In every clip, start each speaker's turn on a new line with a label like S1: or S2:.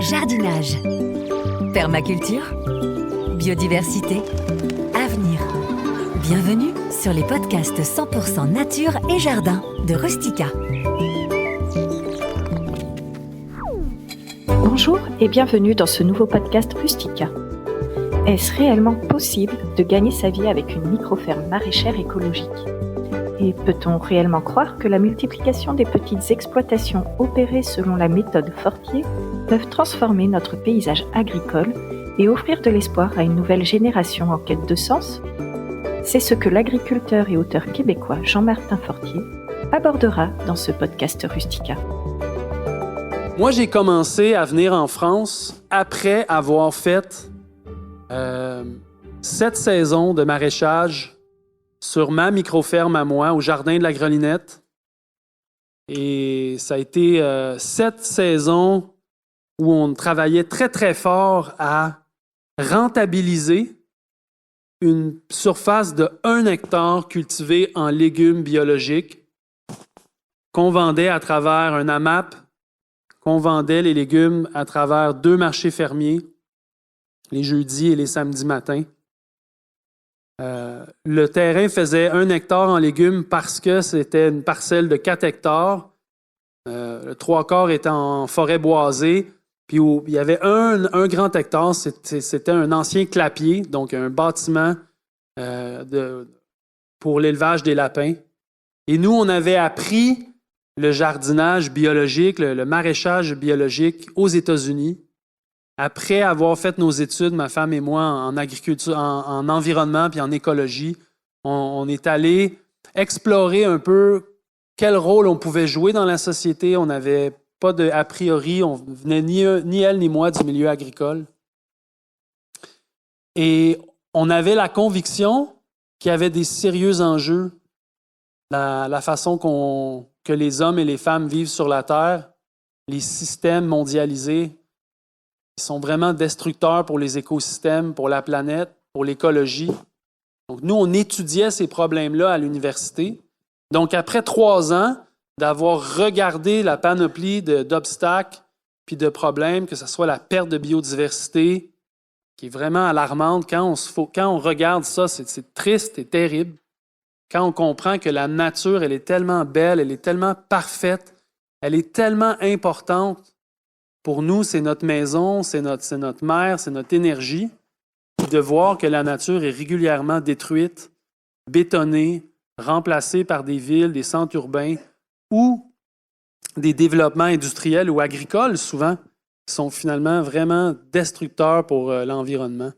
S1: Jardinage, permaculture, biodiversité, avenir. Bienvenue sur les podcasts 100% nature et jardin de Rustica.
S2: Bonjour et bienvenue dans ce nouveau podcast Rustica. Est-ce réellement possible de gagner sa vie avec une micro-ferme maraîchère écologique ? Et peut-on réellement croire que la multiplication des petites exploitations opérées selon la méthode Fortier peuvent transformer notre paysage agricole et offrir de l'espoir à une nouvelle génération en quête de sens ? C'est ce que l'agriculteur et auteur québécois Jean-Martin Fortier abordera dans ce podcast Rustica.
S3: Moi, j'ai commencé à venir en France après avoir fait 7 saisons de maraîchage sur ma micro-ferme à moi, au jardin de la Grelinette. Et ça a été 7 saisons où on travaillait très, très fort à rentabiliser une surface de 1 hectare cultivée en légumes biologiques qu'on vendait à travers un AMAP, qu'on vendait les légumes à travers 2 marchés fermiers, les jeudis et les samedis matins. Le terrain faisait 1 hectare en légumes parce que c'était une parcelle de 4 hectares. Le 3/4 était en forêt boisée. Puis il y avait un grand hectare, c'était un ancien clapier, donc un bâtiment pour l'élevage des lapins. Et nous, on avait appris le jardinage biologique, le maraîchage biologique aux États-Unis. Après avoir fait nos études, ma femme et moi, en agriculture, en environnement puis en écologie, on est allé explorer un peu quel rôle on pouvait jouer dans la société. On n'avait pas a priori, on venait ni elle ni moi du milieu agricole. Et on avait la conviction qu'il y avait des sérieux enjeux dans la façon que les hommes et les femmes vivent sur la Terre, les systèmes mondialisés. Ils sont vraiment destructeurs pour les écosystèmes, pour la planète, pour l'écologie. Donc, nous, on étudiait ces problèmes-là à l'université. Donc, après 3 ans d'avoir regardé la panoplie d'obstacles puis de problèmes, que ce soit la perte de biodiversité, qui est vraiment alarmante, quand on regarde ça, c'est triste et terrible. Quand on comprend que la nature, elle est tellement belle, elle est tellement parfaite, elle est tellement importante. Pour nous, c'est notre maison, c'est notre mère, c'est notre énergie. De voir que la nature est régulièrement détruite, bétonnée, remplacée par des villes, des centres urbains ou des développements industriels ou agricoles, souvent, qui sont finalement vraiment destructeurs pour l'environnement.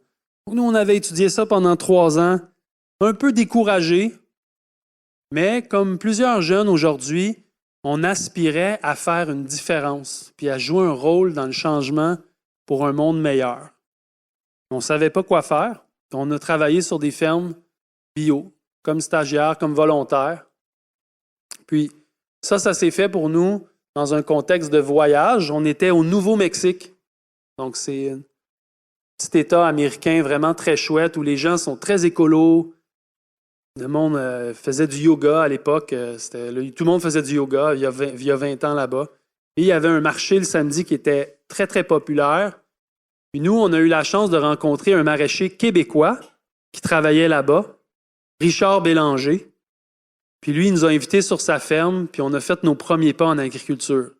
S3: Donc, nous, on avait étudié ça pendant 3 ans, un peu découragés, mais comme plusieurs jeunes aujourd'hui, on aspirait à faire une différence, puis à jouer un rôle dans le changement pour un monde meilleur. On ne savait pas quoi faire. On a travaillé sur des fermes bio, comme stagiaires, comme volontaires. Puis ça s'est fait pour nous dans un contexte de voyage. On était au Nouveau-Mexique. Donc c'est un petit État américain vraiment très chouette où les gens sont très écolos. Le monde faisait du yoga à l'époque. Tout le monde faisait du yoga il y a 20 ans là-bas. Et il y avait un marché le samedi qui était très, très populaire. Puis nous, on a eu la chance de rencontrer un maraîcher québécois qui travaillait là-bas, Richard Bélanger. Puis lui, il nous a invités sur sa ferme, puis on a fait nos premiers pas en agriculture.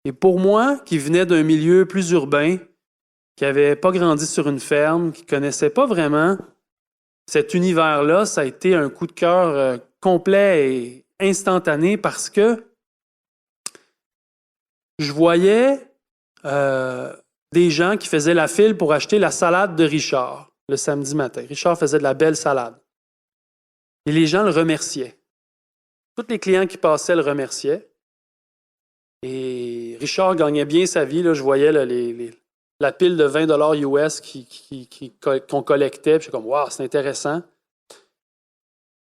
S3: Et pour moi, qui venais d'un milieu plus urbain, qui n'avait pas grandi sur une ferme, qui ne connaissait pas vraiment cet univers-là, ça a été un coup de cœur complet et instantané parce que je voyais des gens qui faisaient la file pour acheter la salade de Richard le samedi matin. Richard faisait de la belle salade. Et les gens le remerciaient. Tous les clients qui passaient le remerciaient. Et Richard gagnait bien sa vie. Là, je voyais la pile de 20 $ US qu'on collectait. Puis je suis comme, wow, c'est intéressant.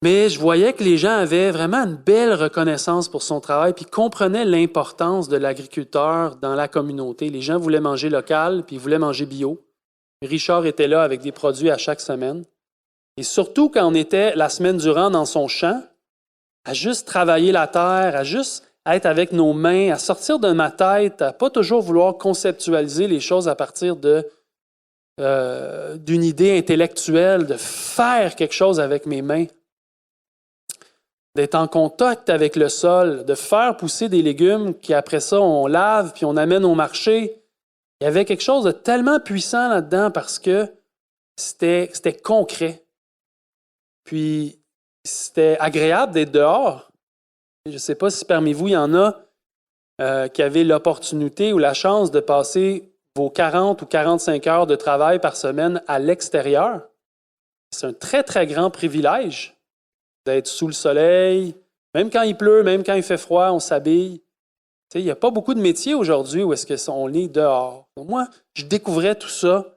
S3: Mais je voyais que les gens avaient vraiment une belle reconnaissance pour son travail puis comprenaient l'importance de l'agriculteur dans la communauté. Les gens voulaient manger local puis ils voulaient manger bio. Richard était là avec des produits à chaque semaine. Et surtout quand on était la semaine durant dans son champ, à juste travailler la terre, à juste être avec nos mains, à sortir de ma tête, à pas toujours vouloir conceptualiser les choses à partir d'une idée intellectuelle, de faire quelque chose avec mes mains, d'être en contact avec le sol, de faire pousser des légumes qui, après ça, on lave puis on amène au marché. Il y avait quelque chose de tellement puissant là-dedans parce que c'était concret. Puis, c'était agréable d'être dehors. Je ne sais pas si parmi vous, il y en a qui avaient l'opportunité ou la chance de passer vos 40 ou 45 heures de travail par semaine à l'extérieur. C'est un très, très grand privilège d'être sous le soleil. Même quand il pleut, même quand il fait froid, on s'habille. Il n'y a pas beaucoup de métiers aujourd'hui où est-ce qu'on est dehors. Donc moi, je découvrais tout ça.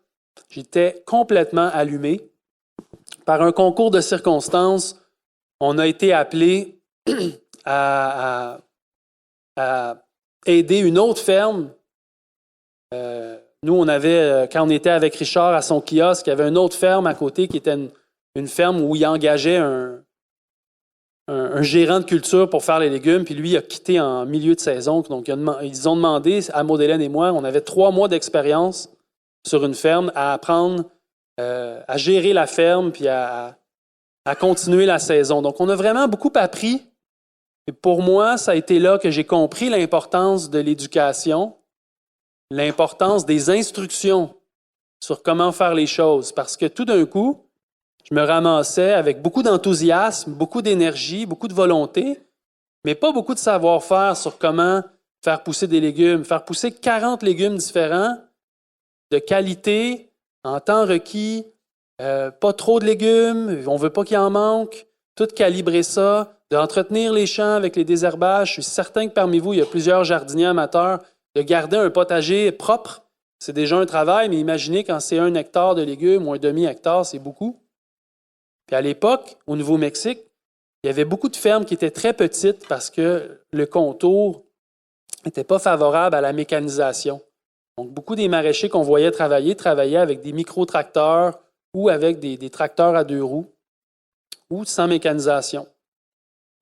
S3: J'étais complètement allumé. Par un concours de circonstances, on a été appelé à aider une autre ferme. Nous, on avait, quand on était avec Richard à son kiosque, il y avait une autre ferme à côté qui était une ferme où il engageait un gérant de culture pour faire les légumes, puis lui, il a quitté en milieu de saison. Donc, ils ont demandé à Maud-Hélène et moi, on avait 3 mois d'expérience sur une ferme à apprendre à gérer la ferme puis à continuer la saison. Donc, on a vraiment beaucoup appris. Et pour moi, ça a été là que j'ai compris l'importance de l'éducation, l'importance des instructions sur comment faire les choses. Parce que tout d'un coup, je me ramassais avec beaucoup d'enthousiasme, beaucoup d'énergie, beaucoup de volonté, mais pas beaucoup de savoir-faire sur comment faire pousser des légumes. Faire pousser 40 légumes différents, de qualité, en temps requis, pas trop de légumes, on ne veut pas qu'il en manque, tout calibrer ça, d'entretenir les champs avec les désherbages. Je suis certain que parmi vous, il y a plusieurs jardiniers amateurs, de garder un potager propre. C'est déjà un travail, mais imaginez quand c'est 1 hectare de légumes ou un demi-hectare, c'est beaucoup. Puis à l'époque, au Nouveau-Mexique, il y avait beaucoup de fermes qui étaient très petites parce que le contour n'était pas favorable à la mécanisation. Donc, beaucoup des maraîchers qu'on voyait travaillaient avec des micro-tracteurs ou avec des tracteurs à 2 roues ou sans mécanisation.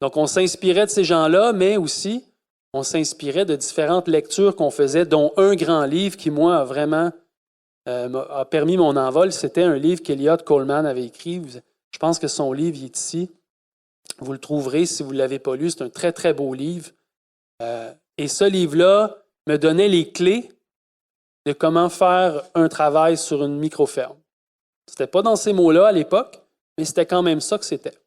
S3: Donc, on s'inspirait de ces gens-là, mais aussi, on s'inspirait de différentes lectures qu'on faisait, dont un grand livre qui, moi, a vraiment a permis mon envol. C'était un livre qu'Eliot Coleman avait écrit. Je pense que son livre il est ici. Vous le trouverez si vous ne l'avez pas lu. C'est un très, très beau livre. Et ce livre-là me donnait les clés de comment faire un travail sur une micro-ferme. Ce n'était pas dans ces mots-là à l'époque, mais c'était quand même ça que c'était.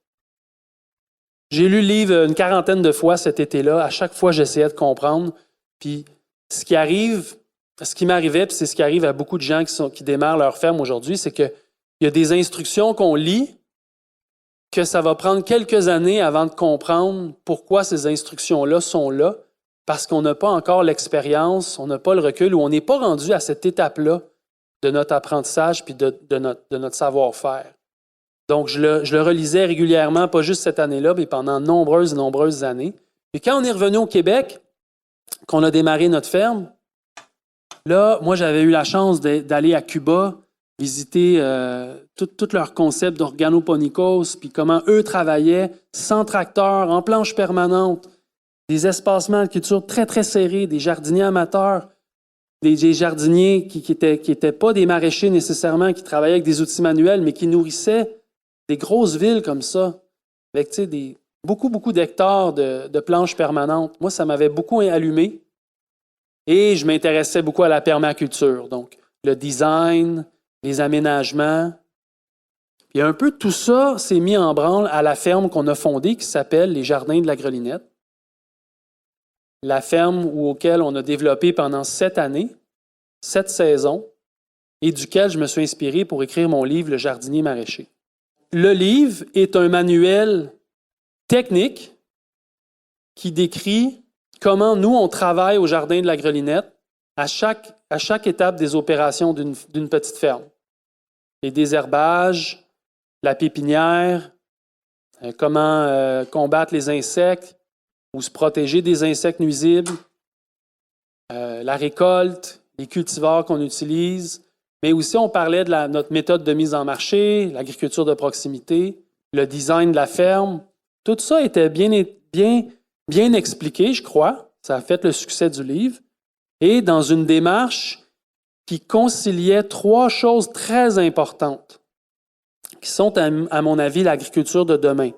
S3: J'ai lu le livre une 40aine de fois cet été-là. À chaque fois, j'essayais de comprendre. Puis ce qui m'arrivait, puis c'est ce qui arrive à beaucoup de gens qui démarrent leur ferme aujourd'hui, c'est qu'il y a des instructions qu'on lit, que ça va prendre quelques années avant de comprendre pourquoi ces instructions-là sont là, parce qu'on n'a pas encore l'expérience, on n'a pas le recul, ou on n'est pas rendu à cette étape-là de notre apprentissage puis de notre savoir-faire. Donc, je le relisais régulièrement, pas juste cette année-là, mais pendant nombreuses années. Puis quand on est revenu au Québec, qu'on a démarré notre ferme, là, moi, j'avais eu la chance d'aller à Cuba, visiter tout leur concept d'organoponikos, puis comment eux travaillaient sans tracteur, en planche permanente, des espacements de culture très, très serrés, des jardiniers amateurs, des jardiniers qui étaient pas des maraîchers nécessairement, qui travaillaient avec des outils manuels, mais qui nourrissaient des grosses villes comme ça, avec beaucoup d'hectares de planches permanentes. Moi, ça m'avait beaucoup allumé et je m'intéressais beaucoup à la permaculture, donc le design, les aménagements. Puis un peu tout ça s'est mis en branle à la ferme qu'on a fondée qui s'appelle les Jardins de la Grelinette. La ferme auquel on a développé pendant 7 années, 7 saisons, et duquel je me suis inspiré pour écrire mon livre « Le jardinier maraîcher ». Le livre est un manuel technique qui décrit comment nous, on travaille au Jardin de la Grelinette à chaque étape des opérations d'une petite ferme. Les désherbages, la pépinière, comment combattre les insectes ou se protéger des insectes nuisibles, la récolte, les cultivars qu'on utilise, mais aussi on parlait de notre méthode de mise en marché, l'agriculture de proximité, le design de la ferme. Tout ça était bien bien expliqué, je crois. Ça a fait le succès du livre. Et dans une démarche qui conciliait 3 choses très importantes, qui sont, à mon avis, l'agriculture de demain.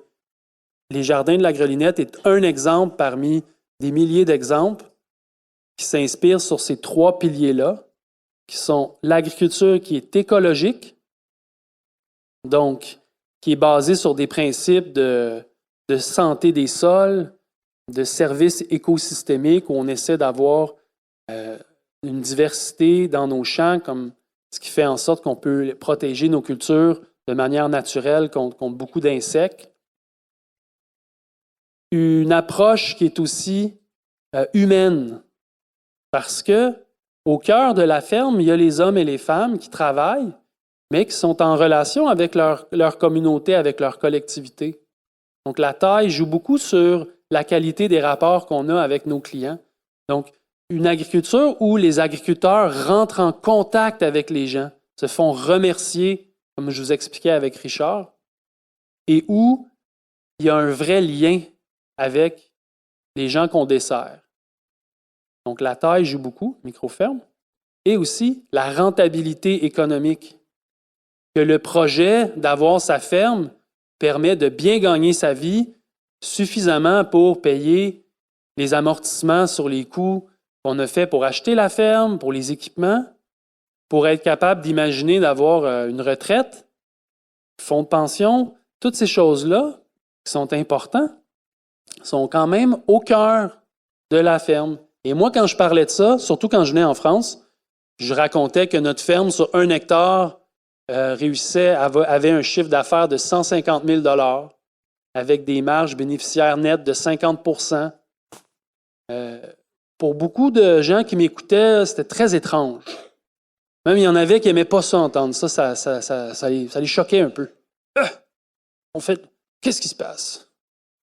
S3: Les jardins de la Grelinette est un exemple parmi des milliers d'exemples qui s'inspirent sur ces 3 piliers-là, qui sont l'agriculture qui est écologique, donc qui est basée sur des principes de santé des sols, de services écosystémiques où on essaie d'avoir une diversité dans nos champs, comme ce qui fait en sorte qu'on peut protéger nos cultures de manière naturelle contre beaucoup d'insectes. Une approche qui est aussi humaine, parce que au cœur de la ferme, il y a les hommes et les femmes qui travaillent, mais qui sont en relation avec leur communauté, avec leur collectivité. Donc la taille joue beaucoup sur la qualité des rapports qu'on a avec nos clients. Donc, une agriculture où les agriculteurs rentrent en contact avec les gens, se font remercier, comme je vous expliquais avec Richard, et où il y a un vrai lien avec les gens qu'on dessert. Donc, la taille joue beaucoup, micro-ferme, et aussi la rentabilité économique. Que le projet d'avoir sa ferme permet de bien gagner sa vie suffisamment pour payer les amortissements sur les coûts qu'on a fait pour acheter la ferme, pour les équipements, pour être capable d'imaginer d'avoir une retraite, fonds de pension, toutes ces choses-là qui sont importantes, sont quand même au cœur de la ferme. Et moi, quand je parlais de ça, surtout quand je venais en France, je racontais que notre ferme sur 1 hectare avait un chiffre d'affaires de 150 000 $ avec des marges bénéficiaires nettes de 50 %. Pour beaucoup de gens qui m'écoutaient, c'était très étrange. Même il y en avait qui n'aimaient pas ça, entendre ça. Ça les choquait un peu. En fait, qu'est-ce qui se passe?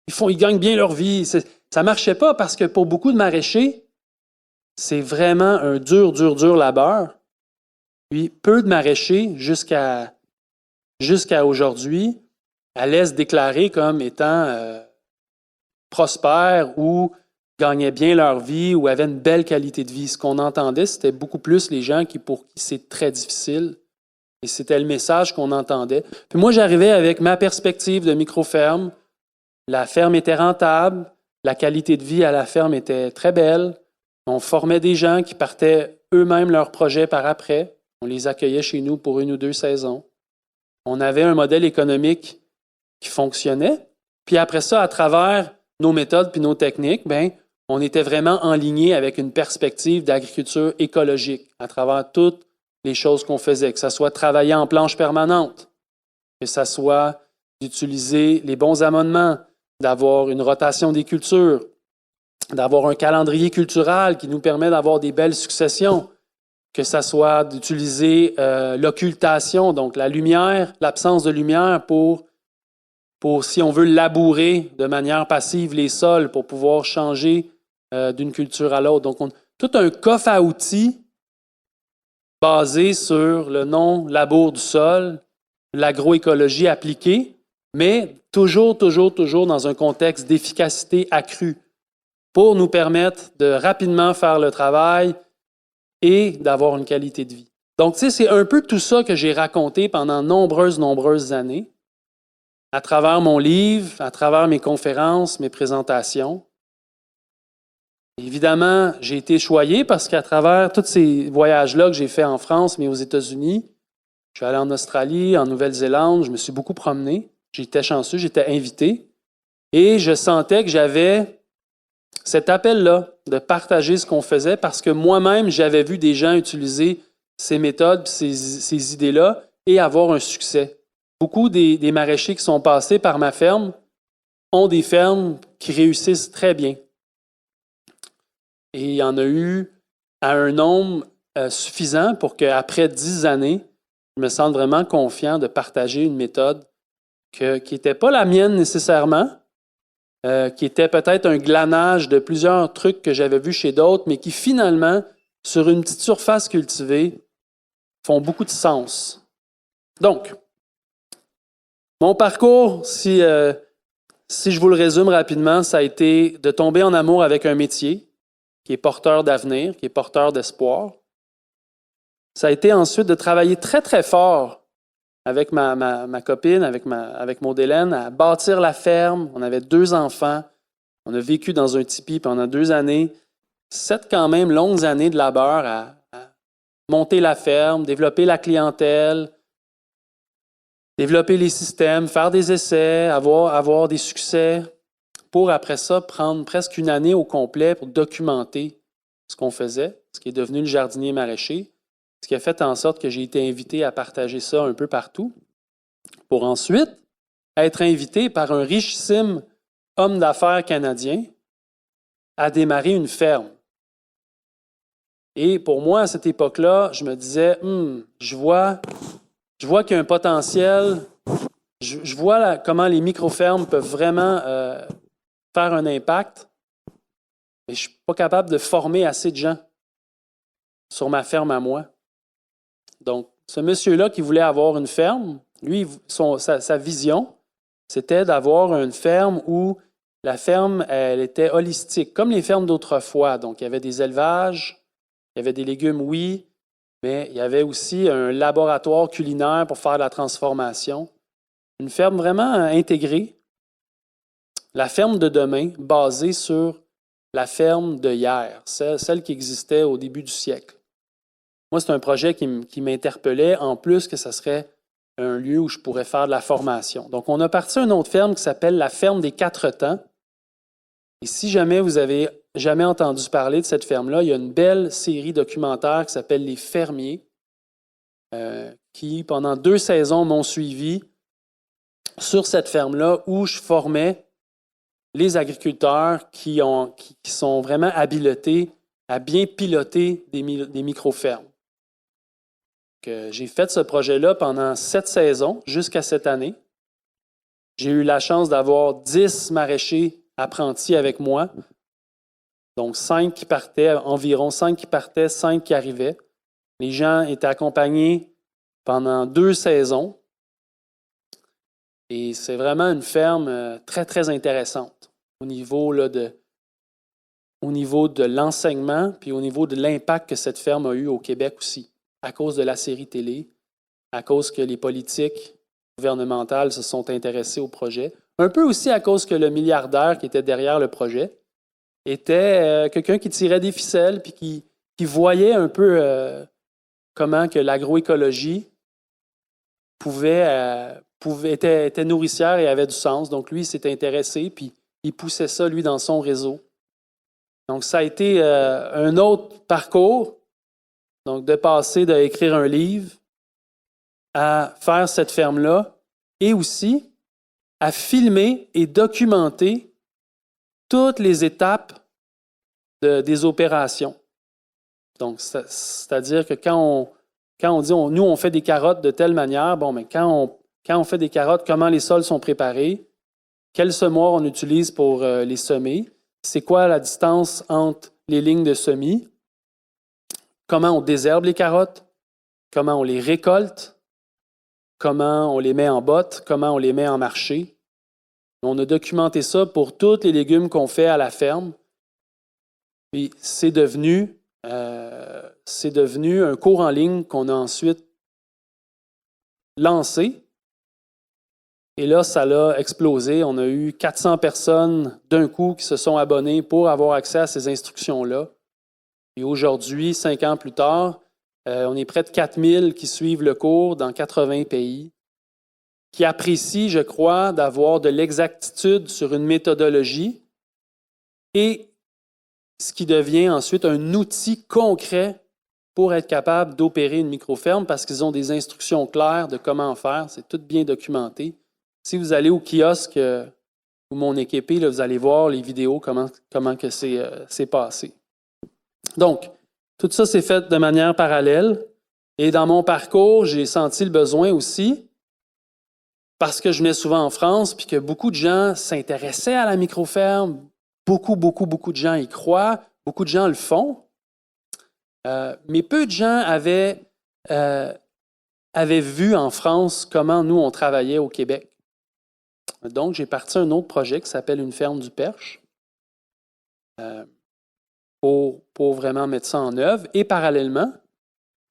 S3: Ils gagnent bien leur vie. Ça ne marchait pas parce que pour beaucoup de maraîchers, c'est vraiment un dur labeur. Puis peu de maraîchers, jusqu'à aujourd'hui, allaient se déclarer comme étant prospères ou gagnaient bien leur vie ou avaient une belle qualité de vie. Ce qu'on entendait, c'était beaucoup plus les gens pour qui c'est très difficile. Et c'était le message qu'on entendait. Puis moi, j'arrivais avec ma perspective de micro-ferme. La ferme était rentable, la qualité de vie à la ferme était très belle. On formait des gens qui partaient eux-mêmes leur projet par après. On les accueillait chez nous pour 1 ou 2 saisons. On avait un modèle économique qui fonctionnait. Puis après ça, à travers nos méthodes puis nos techniques, on était vraiment en ligne avec une perspective d'agriculture écologique à travers toutes les choses qu'on faisait, que ce soit travailler en planche permanente, que ce soit d'utiliser les bons amendements, d'avoir une rotation des cultures, d'avoir un calendrier cultural qui nous permet d'avoir des belles successions, que ce soit d'utiliser l'occultation, donc la lumière, l'absence de lumière pour, si on veut, labourer de manière passive les sols pour pouvoir changer d'une culture à l'autre. Donc, tout un coffre à outils basé sur le non-labour du sol, l'agroécologie appliquée, mais toujours dans un contexte d'efficacité accrue pour nous permettre de rapidement faire le travail et d'avoir une qualité de vie. Donc, c'est un peu tout ça que j'ai raconté pendant nombreuses années, à travers mon livre, à travers mes conférences, mes présentations. Évidemment, j'ai été choyé parce qu'à travers tous ces voyages-là que j'ai faits en France, mais aux États-Unis, je suis allé en Australie, en Nouvelle-Zélande, je me suis beaucoup promené. J'étais chanceux, j'étais invité. Et je sentais que j'avais cet appel-là de partager ce qu'on faisait parce que moi-même, j'avais vu des gens utiliser ces méthodes, ces idées-là et avoir un succès. Beaucoup des maraîchers qui sont passés par ma ferme ont des fermes qui réussissent très bien. Et il y en a eu à un nombre suffisant pour qu'après 10 années, je me sente vraiment confiant de partager une méthode qui n'était pas la mienne nécessairement, qui était peut-être un glanage de plusieurs trucs que j'avais vus chez d'autres, mais qui finalement, sur une petite surface cultivée, font beaucoup de sens. Donc, mon parcours, si Si je vous le résume rapidement, ça a été de tomber en amour avec un métier qui est porteur d'avenir, qui est porteur d'espoir. Ça a été ensuite de travailler très, très fort avec ma copine, avec Maud Hélène, à bâtir la ferme. On avait 2 enfants. On a vécu dans un tipi pendant 2 années. 7 quand même longues années de labeur à monter la ferme, développer la clientèle, développer les systèmes, faire des essais, avoir des succès, pour après ça prendre presque 1 année au complet pour documenter ce qu'on faisait, ce qui est devenu le jardinier maraîcher, ce qui a fait en sorte que j'ai été invité à partager ça un peu partout, pour ensuite être invité par un richissime homme d'affaires canadien à démarrer une ferme. Et pour moi, à cette époque-là, je me disais, je vois qu'il y a un potentiel, je vois comment les micro-fermes peuvent vraiment faire un impact, mais je ne suis pas capable de former assez de gens sur ma ferme à moi. Donc, ce monsieur-là qui voulait avoir une ferme, lui, sa vision, c'était d'avoir une ferme où la ferme, elle était holistique, comme les fermes d'autrefois. Donc, il y avait des élevages, il y avait des légumes, oui, mais il y avait aussi un laboratoire culinaire pour faire de la transformation. Une ferme vraiment intégrée. La ferme de demain, basée sur la ferme de hier, celle qui existait au début du siècle. Moi, c'est un projet qui m'interpellait, en plus que ce serait un lieu où je pourrais faire de la formation. Donc, on a parti à une autre ferme qui s'appelle la ferme des 4 temps. Et si jamais vous avez jamais entendu parler de cette ferme-là, il y a une belle série documentaire qui s'appelle Les Fermiers, qui, pendant 2 saisons, m'ont suivi sur cette ferme-là où je formais les agriculteurs qui sont vraiment habilités à bien piloter des micro-fermes. J'ai fait ce projet-là pendant 7 saisons, jusqu'à cette année. J'ai eu la chance d'avoir 10 maraîchers apprentis avec moi. Donc 5 qui partaient, environ 5 qui partaient, 5 qui arrivaient. Les gens étaient accompagnés pendant 2 saisons. Et c'est vraiment une ferme très, très intéressante au niveau de l'enseignement puis au niveau de l'impact que cette ferme a eu au Québec aussi, à cause de la série télé, à cause que les politiques gouvernementales se sont intéressées au projet, un peu aussi à cause que le milliardaire qui était derrière le projet était quelqu'un qui tirait des ficelles puis qui voyait un peu comment que l'agroécologie était nourricière et avait du sens. Donc lui, il s'est intéressé puis il poussait ça, lui, dans son réseau. Donc ça a été un autre parcours, donc de passer d'écrire un livre à faire cette ferme-là et aussi à filmer et documenter toutes les étapes des opérations. Donc, c'est-à-dire que quand on dit, nous, on fait des carottes de telle manière, mais quand on fait des carottes, comment les sols sont préparés, quel semoir on utilise pour les semer, c'est quoi la distance entre les lignes de semis, comment on désherbe les carottes, comment on les récolte, comment on les met en botte, comment on les met en marché. On a documenté ça pour tous les légumes qu'on fait à la ferme. Puis c'est devenu un cours en ligne qu'on a ensuite lancé. Et là, ça l'a explosé. On a eu 400 personnes d'un coup qui se sont abonnées pour avoir accès à ces instructions-là. Et aujourd'hui, 5 ans plus tard, on est près de 4000 qui suivent le cours dans 80 pays, qui apprécient, je crois, d'avoir de l'exactitude sur une méthodologie et ce qui devient ensuite un outil concret pour être capable d'opérer une microferme parce qu'ils ont des instructions claires de comment faire. C'est tout bien documenté. Si vous allez au kiosque où mon équipé, là, vous allez voir les vidéos, comment que c'est passé. Donc, tout ça s'est fait de manière parallèle. Et dans mon parcours, j'ai senti le besoin aussi, parce que je venais souvent en France, puis que beaucoup de gens s'intéressaient à la microferme. Beaucoup de gens y croient. Beaucoup de gens le font. Mais peu de gens avaient vu en France comment nous, on travaillait au Québec. Donc, j'ai parti un autre projet qui s'appelle Une ferme du Perche pour vraiment mettre ça en œuvre. Et parallèlement,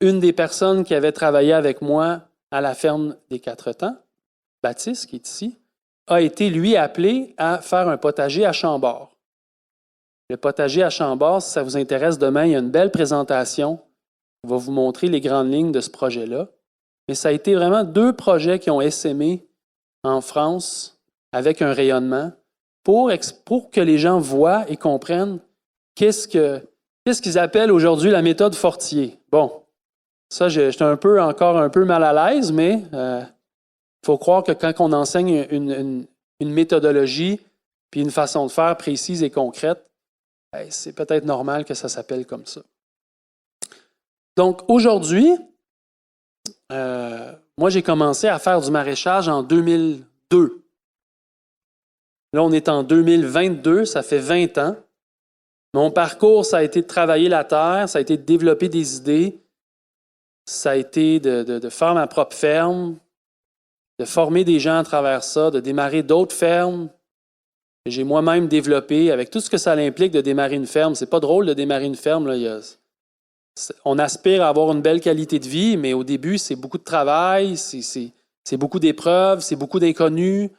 S3: une des personnes qui avait travaillé avec moi à la ferme des Quatre Temps, Baptiste, qui est ici, a été, lui, appelé à faire un potager à Chambord. Le potager à Chambord, si ça vous intéresse, demain, il y a une belle présentation. On va vous montrer les grandes lignes de ce projet-là. Mais ça a été vraiment 2 projets qui ont essaimé en France avec un rayonnement pour que les gens voient et comprennent qu'est-ce qu'ils appellent aujourd'hui la méthode Fortier. Bon, ça, j'étais encore un peu mal à l'aise, mais il faut croire que quand on enseigne une méthodologie puis une façon de faire précise et concrète, c'est peut-être normal que ça s'appelle comme ça. Donc, aujourd'hui, moi, j'ai commencé à faire du maraîchage en 2002. Là, on est en 2022, ça fait 20 ans. Mon parcours, ça a été de travailler la terre, ça a été de développer des idées, ça a été de faire ma propre ferme, de former des gens à travers ça, de démarrer d'autres fermes que j'ai moi-même développées, avec tout ce que ça implique de démarrer une ferme. C'est pas drôle de démarrer une ferme, là. On aspire à avoir une belle qualité de vie, mais au début, c'est beaucoup de travail, c'est beaucoup d'épreuves, c'est beaucoup d'inconnus.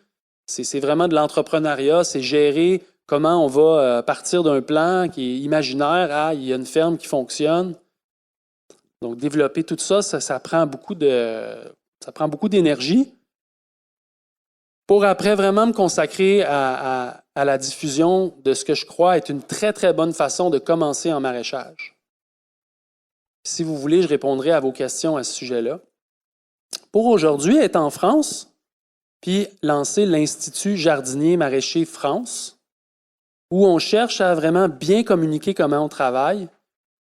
S3: C'est vraiment de l'entrepreneuriat, c'est gérer comment on va partir d'un plan qui est imaginaire il y a une ferme qui fonctionne. Donc, développer tout ça, ça prend beaucoup d'énergie pour après vraiment me consacrer à la diffusion de ce que je crois est une très, très bonne façon de commencer en maraîchage. Si vous voulez, je répondrai à vos questions à ce sujet-là. Pour aujourd'hui, être en France, puis lancer l'Institut jardinier maraîcher France, où on cherche à vraiment bien communiquer comment on travaille,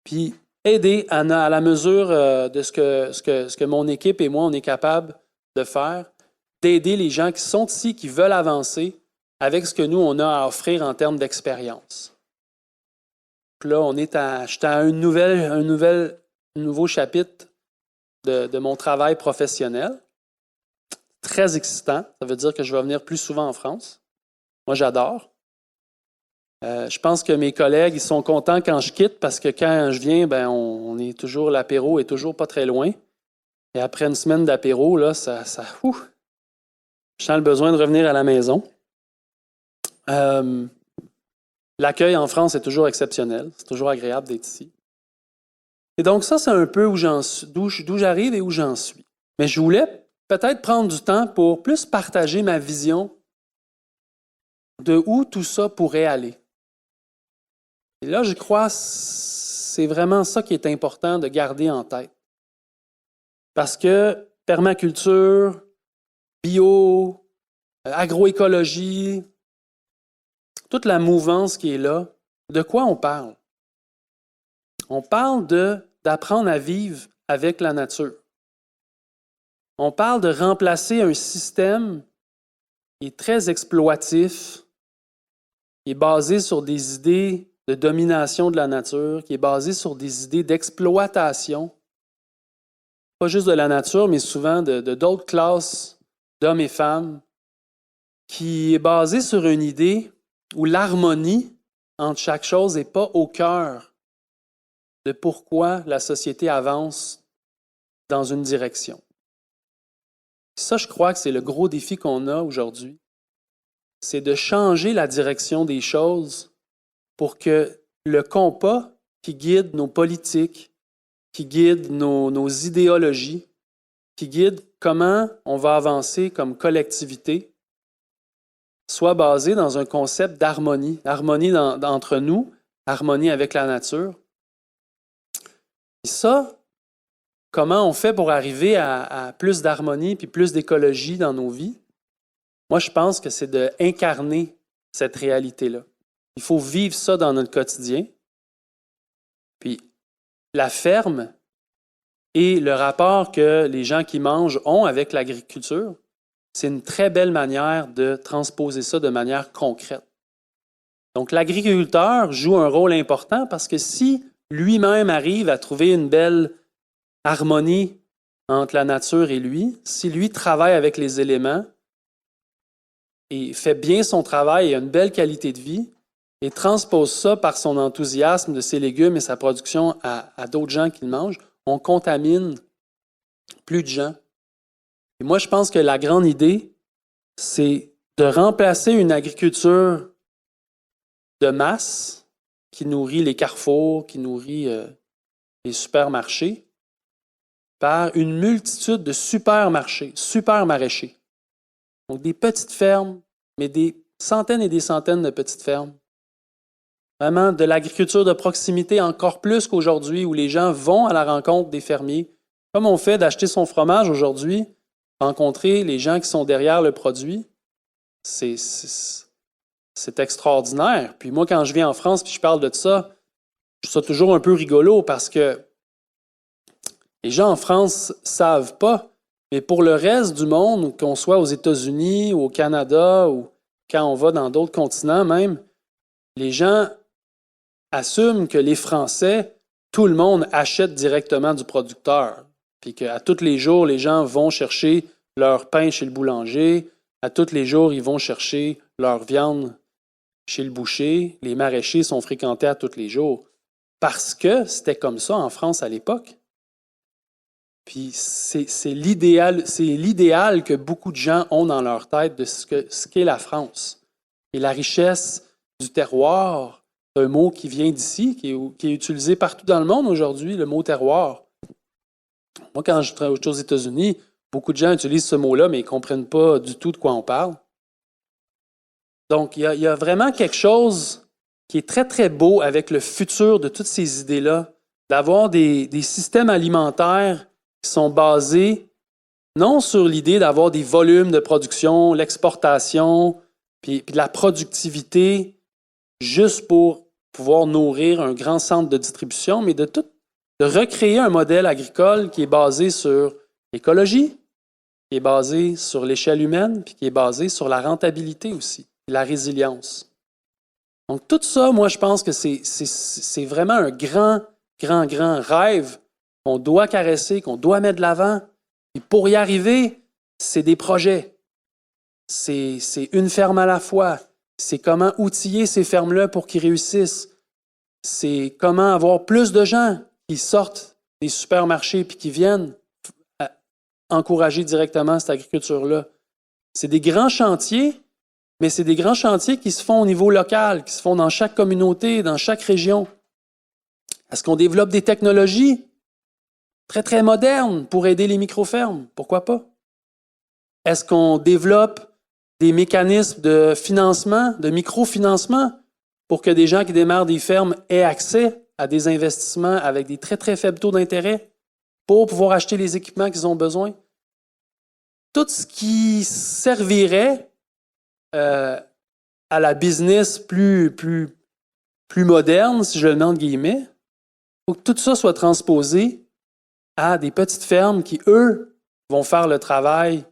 S3: puis aider à la mesure de ce que mon équipe et moi, on est capable de faire, d'aider les gens qui sont ici, qui veulent avancer avec ce que nous, on a à offrir en termes d'expérience. Puis là, j'étais à un nouveau chapitre de mon travail professionnel. Très excitant. Ça veut dire que je vais venir plus souvent en France. Moi, j'adore. Je pense que mes collègues, ils sont contents quand je quitte parce que quand je viens, on est toujours, l'apéro est toujours pas très loin. Et après une semaine d'apéro, là, je sens le besoin de revenir à la maison. L'accueil en France est toujours exceptionnel. C'est toujours agréable d'être ici. Et donc ça, c'est un peu d'où j'arrive et où j'en suis. Mais je voulais peut-être prendre du temps pour plus partager ma vision de où tout ça pourrait aller. Et là, je crois que c'est vraiment ça qui est important de garder en tête. Parce que permaculture, bio, agroécologie, toute la mouvance qui est là, de quoi on parle? On parle d'apprendre à vivre avec la nature. On parle de remplacer un système qui est très exploitif, qui est basé sur des idées de domination de la nature, qui est basé sur des idées d'exploitation, pas juste de la nature, mais souvent de d'autres classes d'hommes et femmes, qui est basé sur une idée où l'harmonie entre chaque chose n'est pas au cœur de pourquoi la société avance dans une direction. Ça, je crois que c'est le gros défi qu'on a aujourd'hui. C'est de changer la direction des choses pour que le compas qui guide nos politiques, qui guide nos idéologies, qui guide comment on va avancer comme collectivité, soit basé dans un concept d'harmonie, harmonie entre nous, harmonie avec la nature. Et ça, comment on fait pour arriver à plus d'harmonie puis plus d'écologie dans nos vies? Moi, je pense que c'est d'incarner cette réalité-là. Il faut vivre ça dans notre quotidien. Puis, la ferme et le rapport que les gens qui mangent ont avec l'agriculture, c'est une très belle manière de transposer ça de manière concrète. Donc, l'agriculteur joue un rôle important parce que si lui-même arrive à trouver une belle harmonie entre la nature et lui, si lui travaille avec les éléments, et fait bien son travail et a une belle qualité de vie et transpose ça par son enthousiasme de ses légumes et sa production à d'autres gens qui le mangent, on contamine plus de gens. Et moi, je pense que la grande idée, c'est de remplacer une agriculture de masse qui nourrit les carrefours, qui nourrit les supermarchés, par une multitude de supermarchés, super maraîchers. Donc des petites fermes, mais des centaines et des centaines de petites fermes. Vraiment de l'agriculture de proximité encore plus qu'aujourd'hui, où les gens vont à la rencontre des fermiers. Comme on fait d'acheter son fromage aujourd'hui, rencontrer les gens qui sont derrière le produit, c'est extraordinaire. Puis moi, quand je viens en France et je parle de ça, je trouve ça toujours un peu rigolo parce que les gens en France ne savent pas, mais pour le reste du monde, qu'on soit aux États-Unis ou au Canada ou quand on va dans d'autres continents même, les gens assument que les Français, tout le monde achète directement du producteur. Puis qu'à tous les jours, les gens vont chercher leur pain chez le boulanger. À tous les jours, ils vont chercher leur viande chez le boucher. Les maraîchers sont fréquentés à tous les jours. Parce que c'était comme ça en France à l'époque. Puis c'est l'idéal que beaucoup de gens ont dans leur tête de ce qu'est la France. Et la richesse du terroir, c'est un mot qui vient d'ici, qui est utilisé partout dans le monde aujourd'hui, le mot terroir. Moi, quand je travaille aux États-Unis, beaucoup de gens utilisent ce mot-là, mais ils ne comprennent pas du tout de quoi on parle. Donc, il y a vraiment quelque chose qui est très, très beau avec le futur de toutes ces idées-là, d'avoir des systèmes alimentaires qui sont basés non sur l'idée d'avoir des volumes de production, l'exportation, puis de la productivité juste pour pouvoir nourrir un grand centre de distribution, mais de recréer un modèle agricole qui est basé sur l'écologie, qui est basé sur l'échelle humaine, puis qui est basé sur la rentabilité aussi, et la résilience. Donc tout ça, moi, je pense que c'est vraiment un grand rêve qu'on doit caresser, qu'on doit mettre de l'avant. Et pour y arriver, c'est des projets. C'est une ferme à la fois. C'est comment outiller ces fermes-là pour qu'ils réussissent. C'est comment avoir plus de gens qui sortent des supermarchés et qui viennent encourager directement cette agriculture-là. C'est des grands chantiers, mais c'est des grands chantiers qui se font au niveau local, qui se font dans chaque communauté, dans chaque région. Est-ce qu'on développe des technologies très, très modernes pour aider les micro-fermes? Pourquoi pas? Est-ce qu'on développe des mécanismes de financement, de microfinancement, pour que des gens qui démarrent des fermes aient accès à des investissements avec des très, très faibles taux d'intérêt pour pouvoir acheter les équipements qu'ils ont besoin? Tout ce qui servirait à la business plus moderne, si je le mets entre guillemets, il faut que tout ça soit transposé à des petites fermes qui, eux, vont faire le travail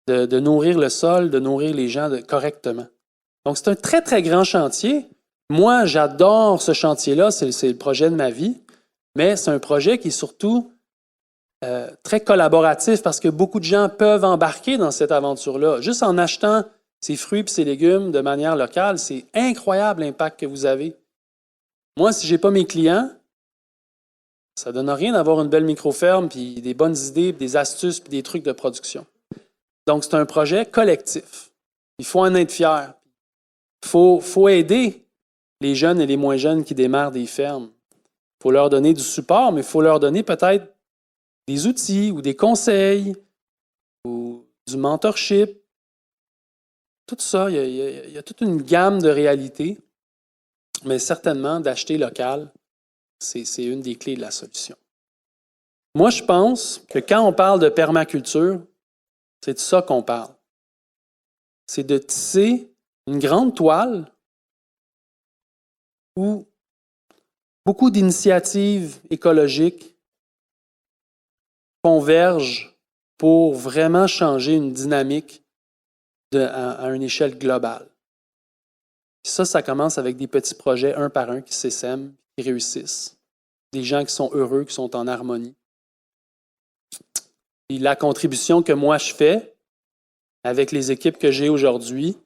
S3: de nourrir le sol, de nourrir les gens correctement. Donc, c'est un très, très grand chantier. Moi, j'adore ce chantier-là, c'est le projet de ma vie, mais c'est un projet qui est surtout très collaboratif parce que beaucoup de gens peuvent embarquer dans cette aventure-là. Juste en achetant ces fruits et ces légumes de manière locale, c'est incroyable l'impact que vous avez. Moi, si je n'ai pas mes clients, ça ne donne rien d'avoir une belle micro-ferme, puis des bonnes idées, puis des astuces, puis des trucs de production. Donc, c'est un projet collectif. Il faut en être fier. Il faut aider les jeunes et les moins jeunes qui démarrent des fermes. Il faut leur donner du support, mais il faut leur donner peut-être des outils ou des conseils ou du mentorship. Tout ça, il y a toute une gamme de réalités, mais certainement d'acheter local, c'est une des clés de la solution. Moi, je pense que quand on parle de permaculture, c'est de ça qu'on parle. C'est de tisser une grande toile où beaucoup d'initiatives écologiques convergent pour vraiment changer une dynamique à une échelle globale. Ça commence avec des petits projets un par un qui s'essaiment, qui réussissent. Des gens qui sont heureux, qui sont en harmonie. Et la contribution que moi je fais avec les équipes que j'ai aujourd'hui,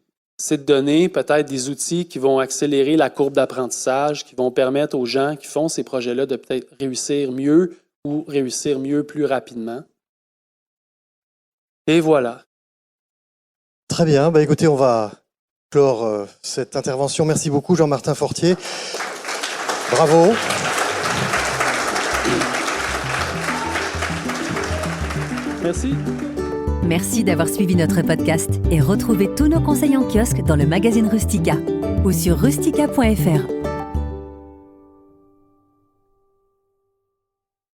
S3: c'est de donner peut-être des outils qui vont accélérer la courbe d'apprentissage, qui vont permettre aux gens qui font ces projets-là de peut-être réussir mieux ou réussir mieux plus rapidement. Et voilà.
S4: Très bien. Écoutez, on va clore cette intervention. Merci beaucoup, Jean-Martin Fortier. Bravo.
S3: Merci.
S1: Merci d'avoir suivi notre podcast et retrouvez tous nos conseils en kiosque dans le magazine Rustica ou sur rustica.fr.